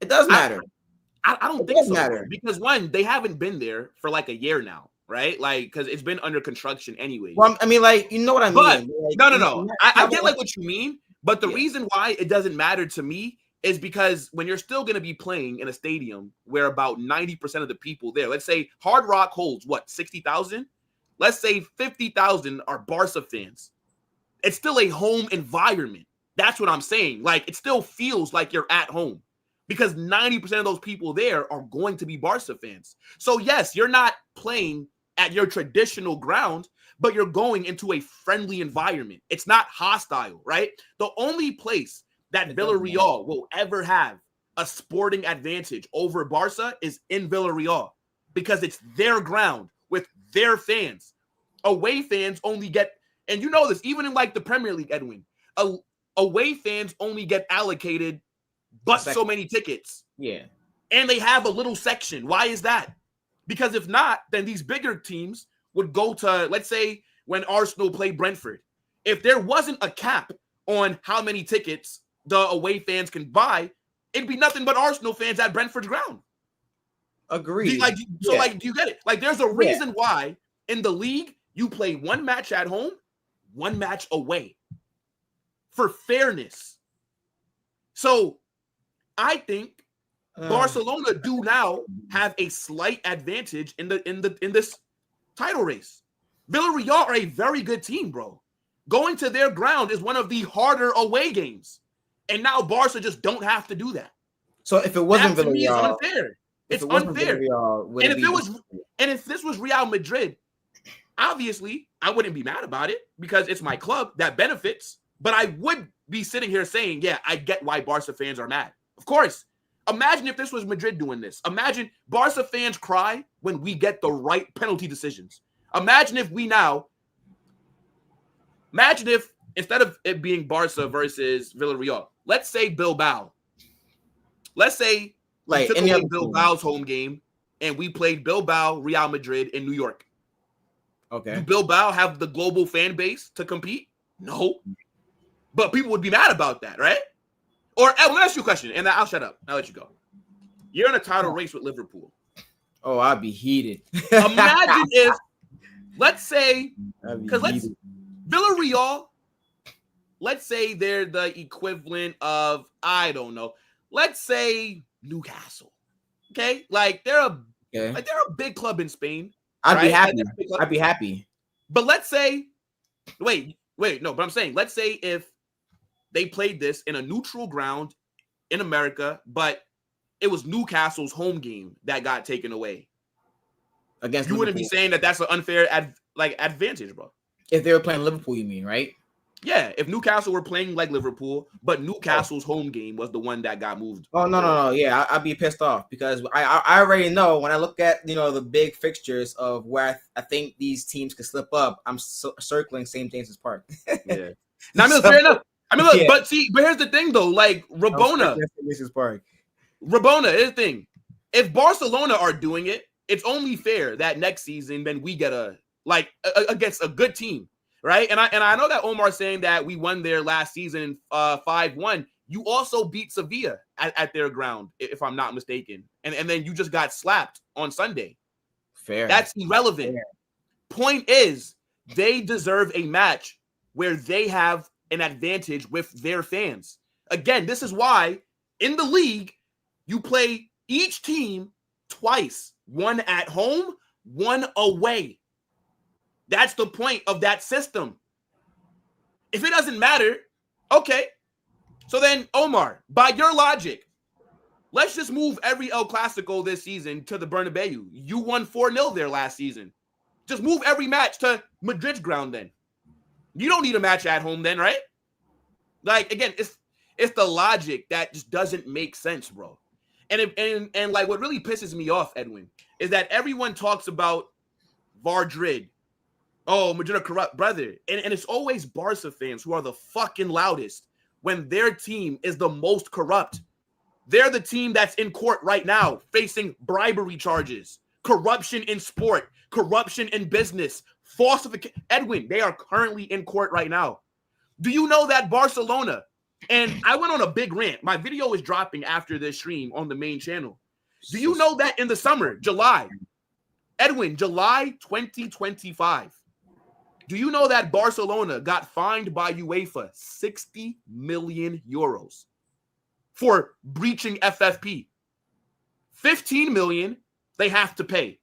does matter. I don't think so matter. Because one, they haven't been there for a year now, right? Because it's been under construction anyway. Well, I mean, you know what I mean. No. I get what you mean. But the reason why it doesn't matter to me is because when you're still going to be playing in a stadium where about 90% of the people there, let's say Hard Rock holds, 60,000? Let's say 50,000 are Barca fans. It's still a home environment. That's what I'm saying. Like, it still feels like you're at home because 90% of those people there are going to be Barca fans. So, yes, you're not playing at your traditional ground, but you're going into a friendly environment. It's not hostile, right? The only place that Villarreal will ever have a sporting advantage over Barca is in Villarreal because it's their ground with their fans. Away fans only get, and you know this, even in like the Premier League, Edwin, away fans only get allocated but so many tickets. Yeah. And they have a little section. Why is that? Because if not, then these bigger teams would go to, let's say, when Arsenal played Brentford. If there wasn't a cap on how many tickets the away fans can buy, it'd be nothing but Arsenal fans at Brentford's ground. Agreed. Do you get it? Like, there's a reason why in the league you play one match at home, one match away for fairness. So I think Barcelona do now have a slight advantage in this title race. Villarreal are a very good team, bro. Going to their ground is one of the harder away games. And now Barca just don't have to do that. So if it wasn't that, to Villarreal, me, is unfair. It's unfair. And if this was Real Madrid, obviously I wouldn't be mad about it because it's my club that benefits. But I would be sitting here saying, yeah, I get why Barca fans are mad. Of course. Imagine if this was Madrid doing this. Imagine Barca fans cry when we get the right penalty decisions. Imagine if instead of it being Barca versus Villarreal, let's say Bilbao. Let's say we took away Bilbao's home game and we played Bilbao, Real Madrid in New York. Okay. Do Bilbao have the global fan base to compete? No. But people would be mad about that, right? Or let me ask you a question, and I'll shut up. I'll let you go. You're in a title race with Liverpool. Oh, I'd be heated. Imagine if, let's say, because Villarreal, let's say they're the equivalent of, I don't know, let's say Newcastle. Okay? Like they're a big club in Spain. I'd be happy. I'd be happy. But let's say, wait, no, but I'm saying, let's say if they played this in a neutral ground in America, but it was Newcastle's home game that got taken away. Against you Liverpool. Wouldn't be saying that that's an unfair advantage, bro. If they were playing Liverpool, you mean, right? Yeah, if Newcastle were playing like Liverpool, but Newcastle's home game was the one that got moved. Oh, no. Yeah, I'd be pissed off because I already know when I look at, the big fixtures of where I think these teams could slip up, I'm circling St. James's Park. Yeah. Now, fair enough. I mean, look, but here's the thing, though. Like, Rabona, here's the thing. If Barcelona are doing it, it's only fair that next season, then we get against a good team, right? And I know that Omar's saying that we won there last season 5-1. You also beat Sevilla at their ground, if I'm not mistaken. And then you just got slapped on Sunday. Fair. That's irrelevant. Fair. Point is, they deserve a match where they have an advantage with their fans. Again, this is why in the league, you play each team twice. One at home, one away. That's the point of that system. If it doesn't matter, okay. So then, Omar, by your logic, let's just move every El Clasico this season to the Bernabeu. You won 4-0 there last season. Just move every match to Madrid's ground then. You don't need a match at home then, right? Like, again, it's the logic that just doesn't make sense, bro. And like what really pisses me off, Edwin, is that everyone talks about Madrid. Oh, Madrid are corrupt, brother. And it's always Barca fans who are the fucking loudest when their team is the most corrupt. They're the team that's in court right now facing bribery charges, corruption in sport, corruption in business, falsification. Edwin, they are currently in court right now. Do you know that Barcelona, and I went on a big rant. My video is dropping after this stream on the main channel. Do you know that in the summer, July 2025, do you know that Barcelona got fined by UEFA 60 million euros? for breaching FFP. 15 million they have to pay.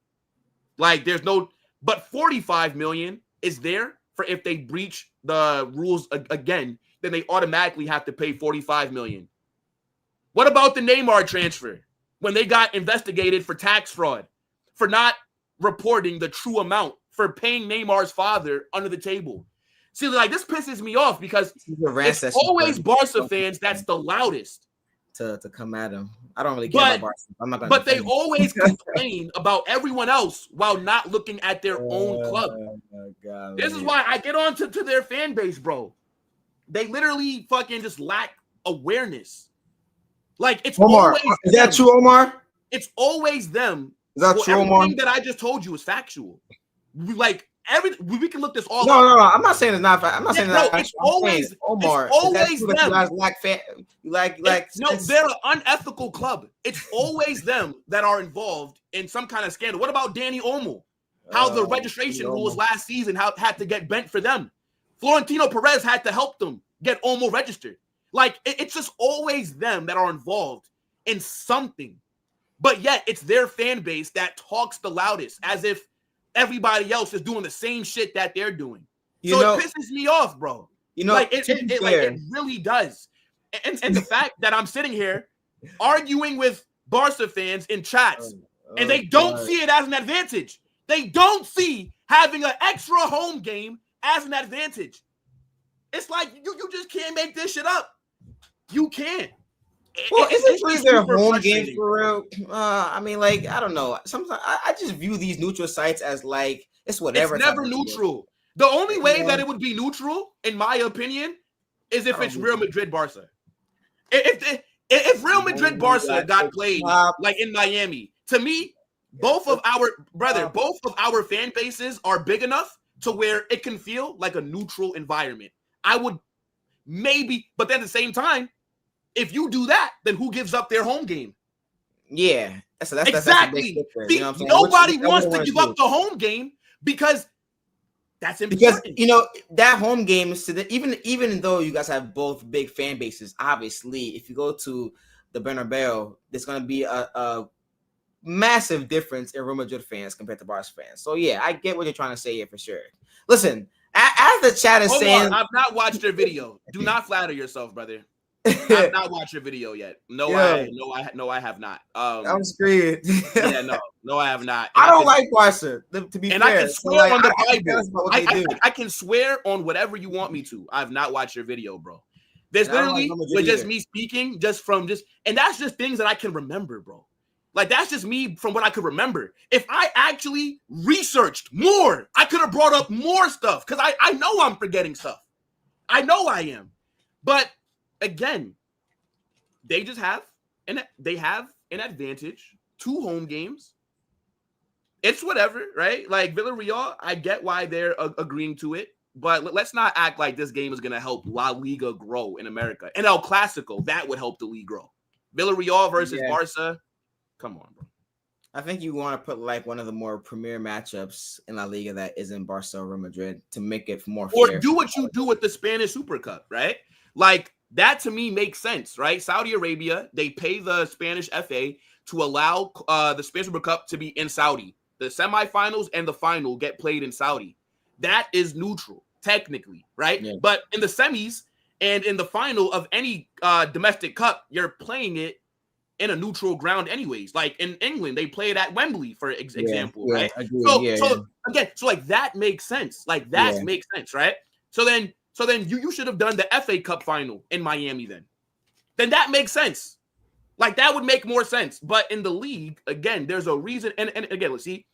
Like there's no, but 45 million is there for if they breach the rules again, then they automatically have to pay 45 million. What about the Neymar transfer when they got investigated for tax fraud, for not reporting the true amount, for paying Neymar's father under the table? See, like this pisses me off because it's always Barca fans that's the loudest to come at him. I don't really care about Barca. I'm not gonna. But they always complain about everyone else while not looking at their own club. God, this is why I get on to their fan base, bro. They literally fucking just lack awareness. Like it's Omar. Always is that true, Omar? It's always them. Is that true, Omar? Everything that I just told you is factual. We can look this all up. No. I'm not saying it's not. I'm not saying that. It's always Omar. It's always them. No, they're an unethical club. It's always them that are involved in some kind of scandal. What about Danny Olmo? How the registration rules last season had to get bent for them. Florentino Perez had to help them get Olmo registered. Like it's just always them that are involved in something. But yet it's their fan base that talks the loudest, as if everybody else is doing the same shit that they're doing. It pisses me off, bro. It really does. And the fact that I'm sitting here arguing with Barca fans in chats and they don't see it as an advantage. They don't see having an extra home game as an advantage. It's like you just can't make this shit up. You can't. Well, isn't their home game for real? I mean, like, I don't know. Sometimes I just view these neutral sites as like it's whatever. It's never neutral. The only way that it would be neutral, in my opinion, is if it's Real Madrid Barca. If Real Madrid Barca got played like in Miami, to me, both of our fan bases are big enough to where it can feel like a neutral environment. I would maybe, but then at the same time, if you do that, then who gives up their home game? Yeah, that's exactly. That's you know nobody wants to give up the home game because that's important. Because that home game is even though you guys have both big fan bases, obviously, if you go to the Bernabeu, there's going to be a massive difference in Real Madrid fans compared to Barca fans. So yeah, I get what you're trying to say here for sure. Listen, as the chat is saying, I've not watched your video. Do not flatter yourself, brother. I've not watched your video yet. I have not. I'm screwed. No, I have not. I don't like Barca, to be fair. I can swear on the Bible. I can swear on whatever you want me to. I've not watched your video, bro. There's literally just me speaking and that's just things that I can remember, bro. Like that's just me from what I could remember. If I actually researched more, I could have brought up more stuff because I know I'm forgetting stuff. I know I am. But again, they have an advantage, 2 home games. It's whatever, right? Like Villarreal, I get why they're agreeing to it, but let's not act like this game is going to help La Liga grow in America. And El Clasico, that would help the league grow. Villarreal versus Barca, come on, bro. I think you want to put like one of the more premier matchups in La Liga that isn't Barca or Real Madrid to make it more fair. Or do what you do with the Spanish Super Cup, right? Like that to me makes sense, right? Saudi Arabia, they pay the Spanish FA to allow the Spanish Super Cup to be in Saudi. The semifinals and the final get played in Saudi. That is neutral, technically, right? Yeah. But in the semis and in the final of any domestic cup, you're playing it in a neutral ground anyways. Like in England, they play it at Wembley, for example, right? So like that makes sense. Like that makes sense, right? So then you should have done the FA Cup final in Miami then. Then that makes sense. Like that would make more sense. But in the league, again, there's a reason. And again, let's see.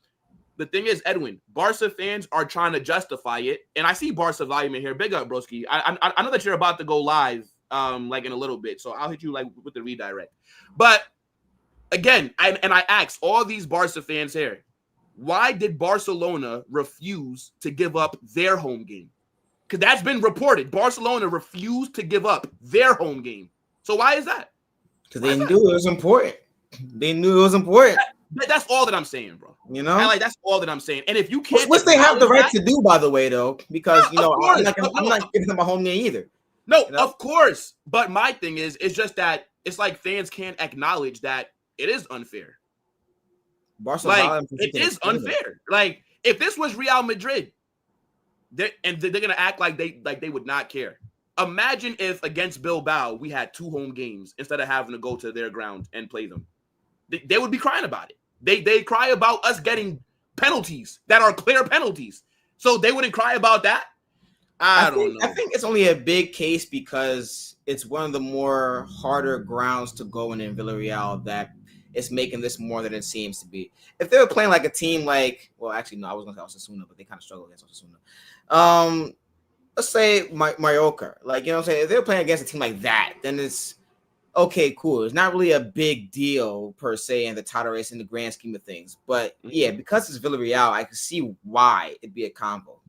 The thing is, Edwin, Barca fans are trying to justify it. And I see Barca volume in here. Big up, broski. I know that you're about to go live like in a little bit. So I'll hit you like with the redirect. But again, I asked all these Barca fans here, why did Barcelona refuse to give up their home game? Because that's been reported. Barcelona refused to give up their home game. So why is that? Because they knew it was important. They knew it was important. That's all that I'm saying, bro. You know, like that's all that I'm saying. And if you can't, which they have the right to do, by the way, though, because I'm not giving them a home game either. No, of course. But my thing is just that it's like fans can't acknowledge that it is unfair. Barcelona, it is unfair. Like, if this was Real Madrid, they're gonna act like they would not care. Imagine if against Bilbao we had 2 home games instead of having to go to their ground and play them. They would be crying about it. They cry about us getting penalties that are clear penalties. So they wouldn't cry about that. I don't know. I think it's only a big case because it's one of the more harder grounds to go in Villarreal that it's making this more than it seems to be. If they were playing like a team like, well, actually, no, I was going to say Osasuna, but they kind of struggle against Osasuna. Let's say Mallorca. Like, you know what I'm saying? If they're playing against a team like that, then it's okay, cool. It's not really a big deal per se in the title race in the grand scheme of things. But yeah, because it's Villarreal, I can see why it'd be a combo.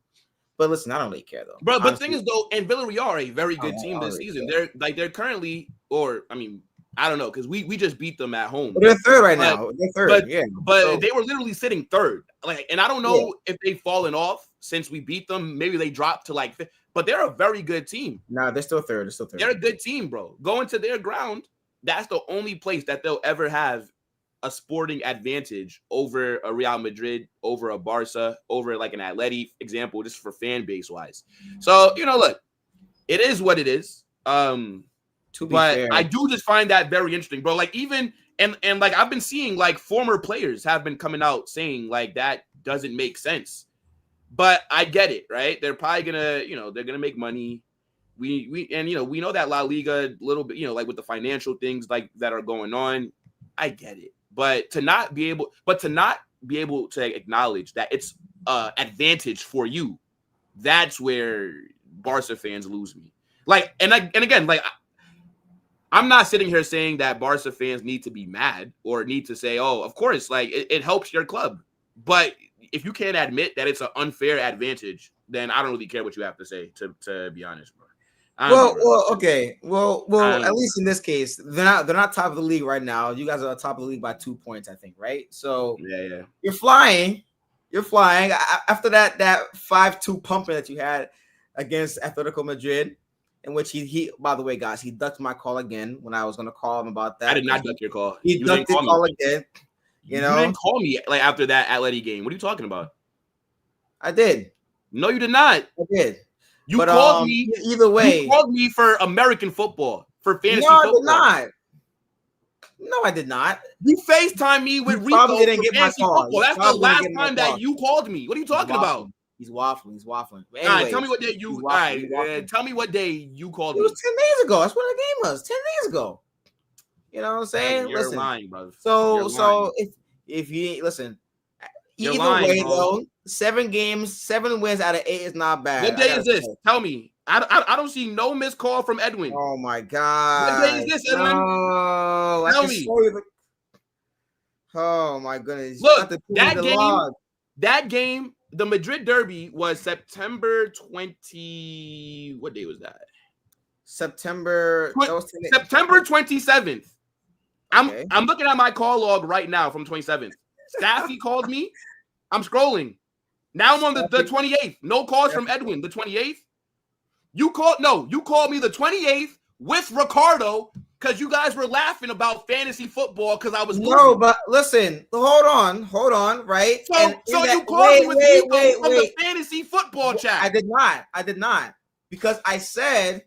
But listen, I don't really care though. Bro, but the thing is though, and Villarreal are a very good team this season. Care. They're currently, or I mean, I don't know, because we just beat them at home. But they're third right now. They're third, but they were literally sitting third. Like, and I don't know if they've fallen off since we beat them. Maybe they dropped to like fifth, but they're a very good team. Nah, they're still third. They're a good team, bro. Going to their ground, that's the only place that they'll ever have a sporting advantage over a Real Madrid, over a Barca, over like an Atleti example, just for fan base wise. So, you know, look, it is what it is. But fair, I do just find that very interesting, bro. Like, even and like I've been seeing like former players have been coming out saying like that doesn't make sense. But I get it, right? They're probably gonna, you know, they're gonna make money. We and you know, we know that La Liga a little bit, you know, like with the financial things like that are going on. I get it. But to not be able to acknowledge that it's advantage for you, that's where Barca fans lose me. Like, and again, like, I'm not sitting here saying that Barca fans need to be mad or need to say, oh, of course, like it helps your club. But if you can't admit that it's an unfair advantage, then I don't really care what you have to say, to be honest, bro. Okay. Well, at least in this case, they're not top of the league right now. You guys are top of the league by 2 points, I think, right? So yeah. You're flying. After that 5-2 pumping that you had against Atletico Madrid, in which he by the way, guys, he ducked my call again when I was gonna call him about that. I did not duck your call. He ducked your call again. You know, you didn't call me like after that Atleti game. What are you talking about? I did. No, you did not. I did. You called me either way. You called me for American football, for fantasy football. No, I did not. No, I did not. You FaceTime me with Rico for fantasy football. That's the last time that you called me. What are you talking about? He's waffling. Anyways, all right, tell me what day you. All right, tell me what day you called me. It was 10 days ago. That's when the game was. 10 days ago. You know what I'm saying? You're lying, brother. So if you listen, either way though, 7 games, 7 wins out of 8 is not bad. What day is this? Tell me. I don't see no missed call from Edwin. Oh my god. What day is this, Edwin? No, tell me. Oh my goodness. Look, that game, the Madrid Derby was September 20. What day was that? September 27th. Okay. I'm looking at my call log right now from 27th. Staffy called me. I'm scrolling. Now I'm on the 28th. No calls from Edwin. The 28th. You called me the 28th with Ricardo because you guys were laughing about fantasy football because I was losing. No, but listen, hold on, right? So you called me with Rico from the fantasy football chat. I did not. Because I said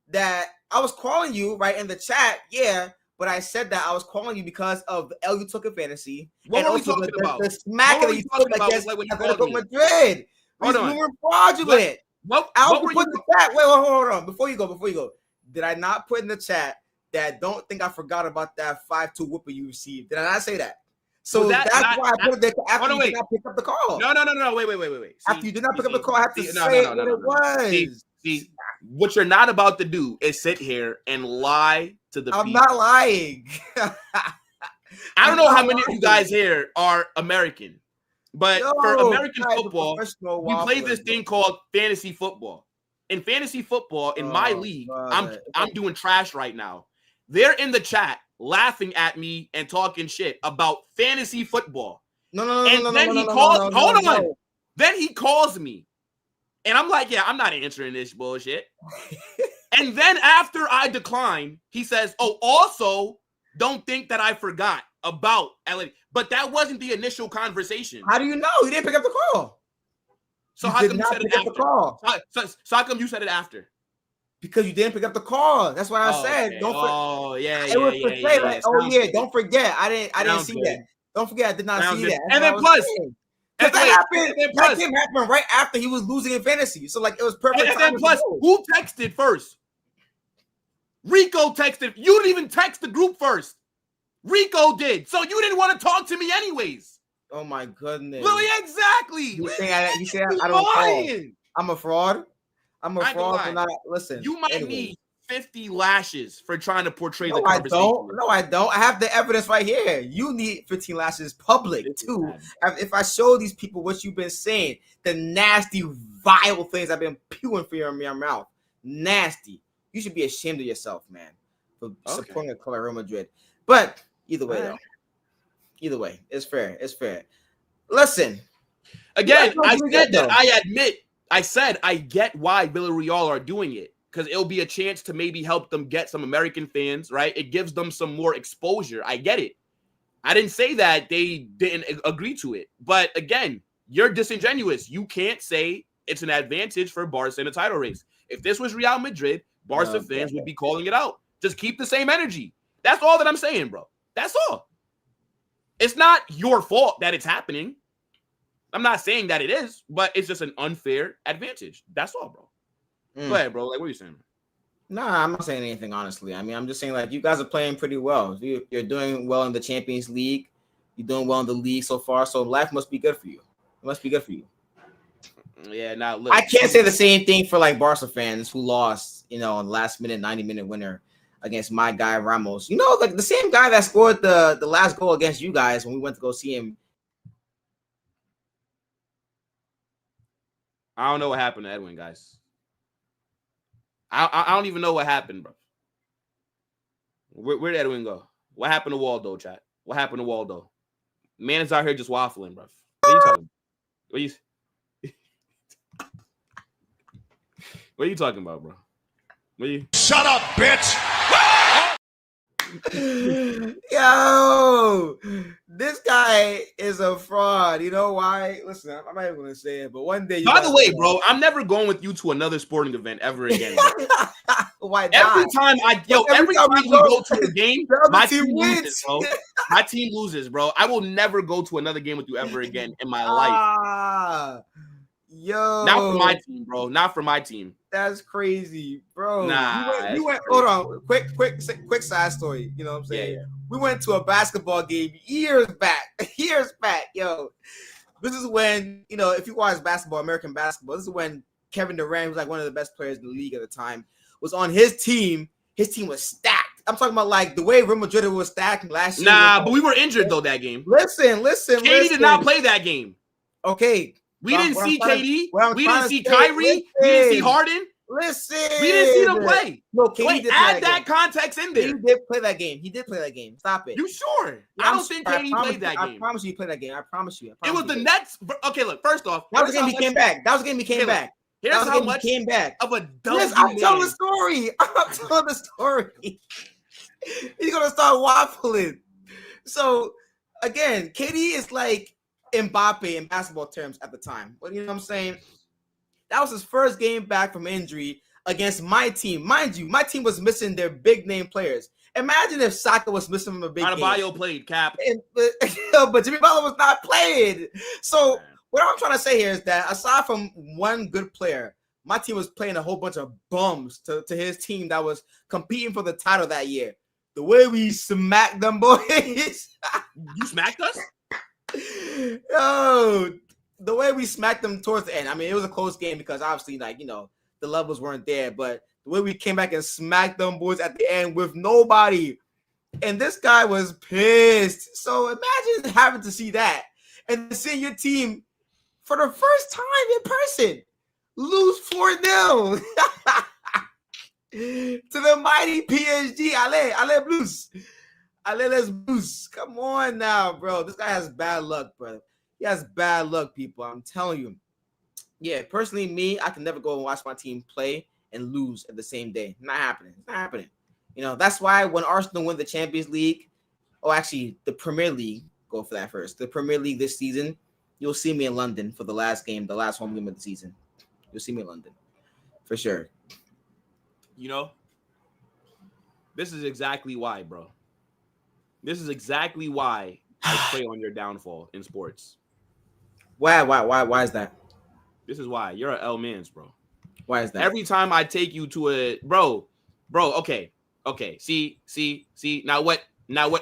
that I was calling you right in the chat, yeah. But I said that I was calling you because of the L you took in fantasy. What were we talking about? The smack that you took against Atletico Madrid. Hold on. You were fraudulent. What put in the chat. Wait, hold on. Before you go. Did I not put in the chat that don't think I forgot about that 5-2 whooper you received? Did I not say that? So that's why I put it there after you did not pick up the call. No. Wait. After you did not pick up the call, I have to say what it was. See, what you're not about to do is sit here and lie to the people. I'm not lying. I don't know how many of you guys here are American, but for American football, we play this thing called fantasy football. In fantasy football, in my league, I'm doing trash right now. They're in the chat laughing at me and talking shit about fantasy football. No. Hold on. Then he calls me. And I'm like, yeah, I'm not answering this bullshit. And then after I decline, he says, "Oh, also, don't think that I forgot about LA." But that wasn't the initial conversation. How do you know? You didn't pick up the call. So You how did come you not said it pick up the after? call. So how come you said it after? Because you didn't pick up the call. That's why I said, Okay. don't forget. Oh, yeah. It was to say, like, oh Sounds yeah, good. don't forget. I didn't Sounds see good. that. Don't forget, I did not Sounds see good. that. And then plus, because that wait, happened. and then That plus- game happened right after he was losing in fantasy. So like, it was perfect. And then plus, who texted first? Rico texted. You didn't even text the group first. Rico did. So you didn't want to talk to me anyways. Oh my goodness. Well, yeah, exactly. You say I don't call. I'm a fraud. I'm a fraud for not listen. You might need 50 lashes for trying to portray the conversation. No, I don't. I have the evidence right here. You need 15 lashes public too. If I show these people what you've been saying, the nasty, vile things I've been spewing for your mouth, nasty. You should be ashamed of yourself, man, for supporting a club like Real Madrid. But either way, though, either way, it's fair. It's fair. Listen, again, I said I get why Villarreal are doing it, because it'll be a chance to maybe help them get some American fans, right? It gives them some more exposure. I get it. I didn't say that they didn't agree to it. But again, you're disingenuous. You can't say it's an advantage for Barca in a title race. If this was Real Madrid, Barca fans would be calling it out. Just keep the same energy. That's all that I'm saying, bro. That's all. It's not your fault that it's happening. I'm not saying that it is, but it's just an unfair advantage. That's all, bro. Go ahead, bro. Like, what are you saying? Nah, I'm not saying anything, honestly. I mean, I'm just saying, like, you guys are playing pretty well. You're doing well in the Champions League. You're doing well in the league so far. So life must be good for you. It must be good for you. Yeah, now look. I can't say the same thing for, like, Barca fans who lost, you know, on last minute, 90-minute winner against my guy Ramos. You know, like the same guy that scored the last goal against you guys when we went to go see him. I don't know what happened to Edwin, guys. I don't even know what happened, bro. Where did Edwin go? What happened to Waldo, chat? What happened to Waldo? Man is out here just waffling, bro. What are you talking about? What are you talking about, bro? Shut up, bitch! Yo, this guy is a fraud. You know why? Listen, I'm not even gonna say it, but one day. By the way, bro, I'm never going with you to another sporting event ever again. Why not? Every time we go to a game, my team loses, bro. My team loses, bro. I will never go to another game with you ever again in my life. Yo, not for my team, bro. Not for my team. That's crazy, bro. Nah, you went. Hold on, quick side story. You know what I'm saying? Yeah. We went to a basketball game years back. Yo. This is when, you know, if you watch basketball, American basketball, this is when Kevin Durant, who's like one of the best players in the league at the time, was on his team. His team was stacked. I'm talking about like the way Real Madrid was stacked last year. Nah, but we were injured though that game. Listen. KD did not play that game. Okay. We didn't see KD. We didn't see Kyrie. We didn't see Harden. Listen. We didn't see them play. No, KD did add that context in there. He did play that game. He did play that game. Stop it. You sure? I don't think KD played that game. I promise you he played that game. I promise you. It was the Nets. Okay, look, first off. That was the game he came back. Here's how much came back. Of a dumb I'm telling the story. He's going to start waffling. So, again, KD is like Mbappé in basketball terms at the time. But you know what I'm saying? That was his first game back from injury against my team. Mind you, my team was missing their big name players. Imagine if Saka was missing from a big game. Adebayo played, Cap. But Jimmy Butler was not played. So what I'm trying to say here is that aside from one good player, my team was playing a whole bunch of bums to his team that was competing for the title that year. The way we smacked them boys. You smacked us? Yo, the way we smacked them towards the end. I mean, it was a close game because obviously, like, you know, the levels weren't there. But the way we came back and smacked them boys at the end with nobody. And this guy was pissed. So imagine having to see that and seeing your team for the first time in person lose 4-0 to the mighty PSG. Allez, Blues. Allez, les Blues. Come on now, bro. This guy has bad luck, bro. He has bad luck, people. I'm telling you. Yeah, personally, me, I can never go and watch my team play and lose at the same day. Not happening. It's not happening. You know, that's why when Arsenal win the Champions League, actually the Premier League, go for that first. The Premier League this season, you'll see me in London for the last game, the last home game of the season. You'll see me in London for sure. You know, this is exactly why, bro. This is exactly why I prey on your downfall in sports. Why is that? This is why. You're an L Mans, bro. Why is that? Every time I take you to a bro, okay. See. Now what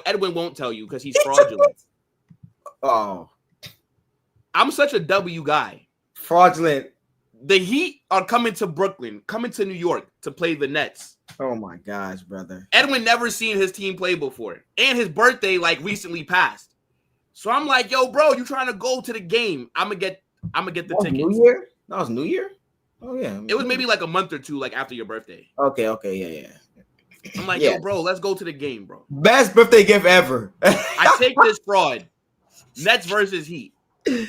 Edwin won't tell you because he's fraudulent. Oh. I'm such a W guy. Fraudulent. The Heat are coming to Brooklyn, coming to New York to play the Nets. Oh my gosh, brother. Edwin never seen his team play before. And his birthday recently passed. So I'm like, yo, bro, you trying to go to the game. I'm gonna get the tickets. New Year? That was New Year? Oh yeah. It was maybe like a month or two after your birthday. Okay, yeah. I'm like, yo, bro, let's go to the game, bro. Best birthday gift ever. I take this fraud. Nets versus Heat.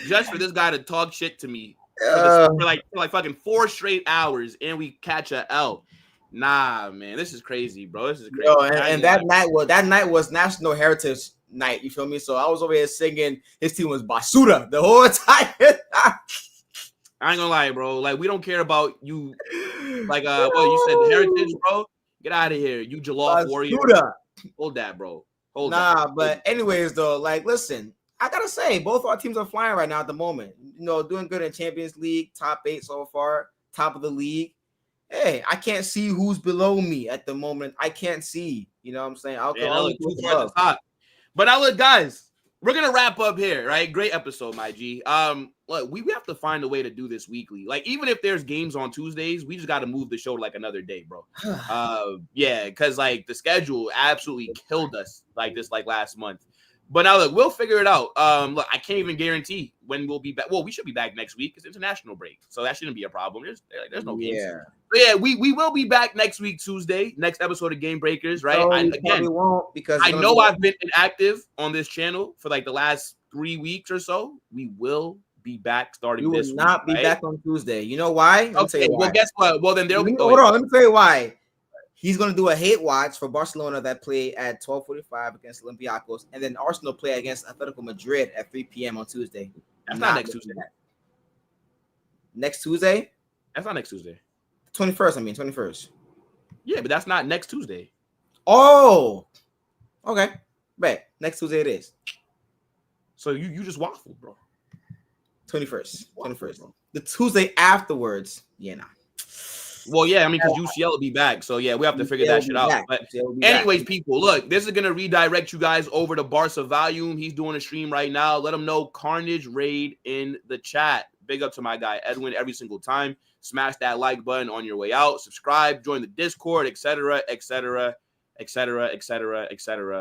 Just for this guy to talk shit to me for like fucking 4 straight hours and we catch a L. Nah, man, this is crazy, bro. This is crazy. Yo, and that night was National Heritage Night. You feel me? So I was over here singing. His team was basura the whole time. I ain't gonna lie, bro. Like, we don't care about you. Like, what you said, the heritage, bro. Get out of here, you Jalof warrior. Hold that, bro. Hold that. But anyways, though, like, listen, I gotta say, both our teams are flying right now at the moment. You know, doing good in Champions League, top 8 so far, top of the league. Hey, I can't see who's below me at the moment. I can't see. You know what I'm saying? But now, look, guys, we're gonna wrap up here, right? Great episode, my G. Look, we have to find a way to do this weekly. Like, even if there's games on Tuesdays, we just got to move the show to like another day, bro. Yeah, because like the schedule absolutely killed us like this last month. But now, look, we'll figure it out. Look, I can't even guarantee when we'll be back. Well, we should be back next week. It's international break, so that shouldn't be a problem. There's no games. Yeah. But yeah, we will be back next week, Tuesday, next episode of Game Breakers, right? No, won't because I know I've been inactive on this channel for like the last 3 weeks or so. We will be back starting this week. You will not be back on Tuesday. You know why? Okay, well, guess what? Well, then there'll be. Hold on, let me tell you why. He's going to do a hate watch for Barcelona that play at 12:45 against Olympiacos, and then Arsenal play against Atletico Madrid at 3 p.m. on Tuesday. That's not next Tuesday. Next Tuesday? That's not next Tuesday. 21st. Yeah, but that's not next Tuesday. Oh, okay. Bet. Next Tuesday it is. So you just waffled, bro. 21st. The Tuesday afterwards. Yeah, nah. Well, yeah, I mean, because UCL will be back. So, yeah, we have to figure that shit out. But anyways, people, look, this is going to redirect you guys over to Barca Volume. He's doing a stream right now. Let him know Carnage Raid in the chat. Big up to my guy, Edwin, every single time. Smash that like button on your way out. Subscribe, join the Discord, etc., etc., etc., etc., etc.